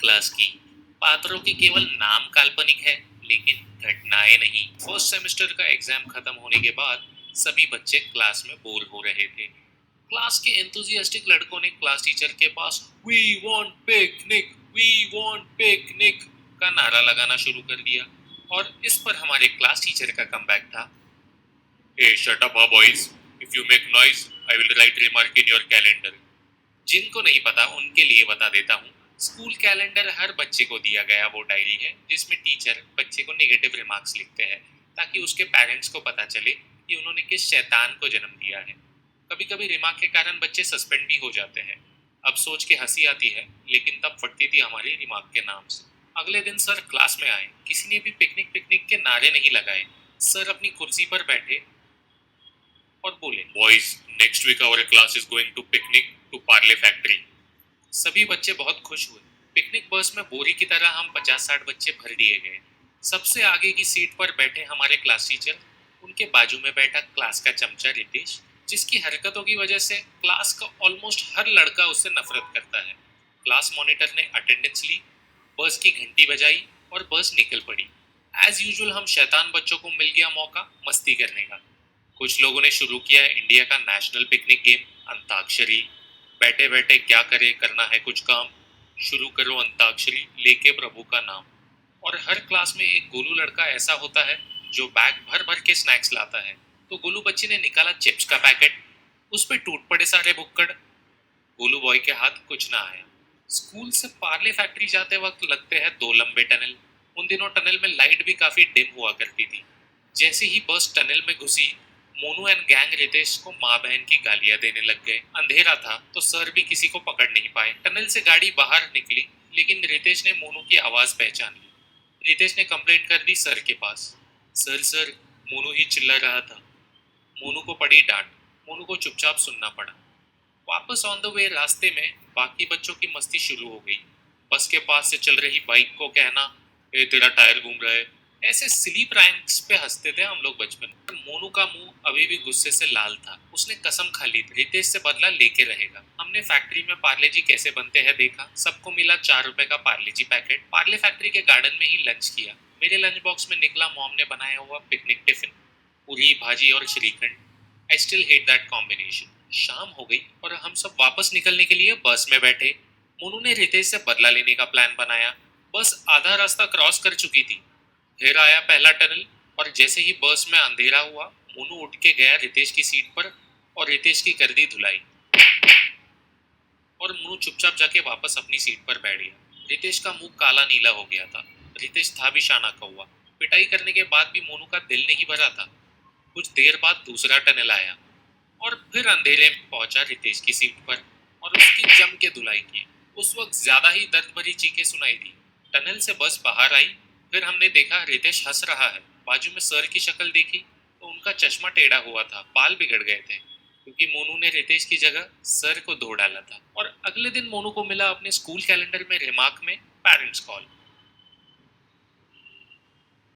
Class की। पात्रों के केवल नाम काल्पनिक है, लेकिन घटनाएं नहीं। फर्स्ट सेमेस्टर का एग्जाम खत्म होने के बाद सभी बच्चे क्लास में बोर हो रहे थे। क्लास के एंथुजियास्टिक लड़कों ने क्लास टीचर के पास we want picnic, we want picnic का नारा लगाना शुरू कर दिया। और इस पर हमारे क्लास टीचर का कमबैक था, a shut up boys, if you make noise I will write remark in your calendar. जिनको नहीं पता उनके लिए बता देता हूँ, स्कूल कैलेंडर हर बच्चे को दिया गया वो डायरी है जिसमें टीचर बच्चे को नेगेटिव रिमार्क्स लिखते हैं, ताकि उसके पेरेंट्स को पता चले कि उन्होंने किस शैतान को जन्म दिया है। कभी कभी रिमार्क के कारण बच्चे सस्पेंड भी हो जाते हैं। अब सोच के हंसी आती है, लेकिन तब फटती थी हमारी रिमार्क के नाम से। अगले दिन सर क्लास में आए, किसी ने भी पिकनिक पिकनिक के नारे नहीं लगाए। सर अपनी कुर्सी पर बैठे और बोले, boys, next week our class is going to picnic to Parle factory. सभी बच्चे बहुत खुश हुए। पिकनिक बस में बोरी की तरह हम 50-60 बच्चे भर दिए गए। सबसे आगे की सीट पर बैठे हमारे क्लास टीचर, उनके बाजू में बैठा क्लास का चमचा रितेश, जिसकी हरकतों की वजह से क्लास का ऑलमोस्ट हर लड़का उससे नफरत करता है। क्लास मॉनिटर ने अटेंडेंस ली, बस की घंटी बजाई और बस निकल पड़ी। एज यूजुअल हम शैतान बच्चों को मिल गया मौका मस्ती करने का। कुछ लोगों ने शुरू किया इंडिया का नेशनल पिकनिक गेम, अंताक्षरी। बैठे बैठे क्या करे, करना है कुछ काम, शुरू करो अंताक्षरी लेके प्रभु का नाम। और हर क्लास में एक गोलू लड़का ऐसा होता है जो बैग भर भर के स्नैक्स लाता है। तो गोलू बच्ची ने निकाला चिप्स का पैकेट, उस पे टूट पड़े सारे भुक्कड़। गोलू बॉय के हाथ कुछ ना आया। स्कूल से पार्ले फैक्ट्री जाते वक्त लगते हैं दो लंबे टनल। उन दिनों टनल में लाइट भी काफी डिम हुआ करती थी। जैसे ही बस टनल में घुसी, मोनू एंड गैंग रितेश को माँ बहन की गालियां देने लग गए। अंधेरा था तो सर भी किसी को पकड़ नहीं पाए। टनल से गाड़ी बाहर निकली, लेकिन रितेश ने मोनू की आवाज पहचान ली। रितेश ने कंप्लेंट कर दी सर के पास। सर सर, मोनू ही चिल्ला रहा था। मोनू को पड़ी डांट। मोनू को चुपचाप सुनना पड़ा। वापस ऑन द वे रास्ते में बाकी बच्चों की मस्ती शुरू हो गई। बस के पास से चल रही बाइक को कहना, ए तेरा टायर घूम रहा है। ऐसे सिली प्रैंक्स पे हंसते थे हम लोग बचपन में। मोनू का मुंह अभी भी गुस्से से लाल था। उसने कसम खा ली रितेश से बदला लेके रहेगा। हमने फैक्ट्री में पार्ले जी कैसे बनते हैं देखा। सबको मिला 4 रुपए का पार्ले जी पैकेट। पार्ले फैक्ट्री के गार्डन में ही लंच किया। मेरे लंच बॉक्स में निकला मॉम ने बनाया हुआ पिकनिक टिफिन, पूरी भाजी और shrikhand. I still hate that combination. शाम हो गई और हम सब वापस निकलने के लिए बस में बैठे। मोनू ने रितेश से बदला लेने का प्लान बनाया। बस आधा रास्ता क्रॉस कर चुकी थी। फिर आया पहला टनल, और जैसे ही बस में अंधेरा हुआ, मोनू उठ के गया रितेश की सीट पर और रितेश की कर दी धुलाई। और मोनू चुपचाप जाके वापस अपनी सीट पर बैठ गया। रितेश का मुंह काला नीला हो गया था। रितेश था भी शाना कौवा। पिटाई करने के बाद भी मोनू का दिल नहीं भरा था। कुछ देर बाद दूसरा टनल आया और फिर अंधेरे में पहुंचा रितेश की सीट पर और उसकी जम के धुलाई की। उस वक्त ज्यादा ही दर्द भरी चीखें सुनाई दी। टनल से बस बाहर आई। फिर हमने देखा रितेश हंस रहा है। बाजू में सर की शक्ल देखी तो उनका चश्मा टेढ़ा हुआ था, बाल बिगड़ गए थे, क्योंकि मोनू ने रितेश की जगह सर को धो डाला था। और अगले दिन मोनू को मिला अपने स्कूल कैलेंडर में रिमार्क में पेरेंट्स कॉल।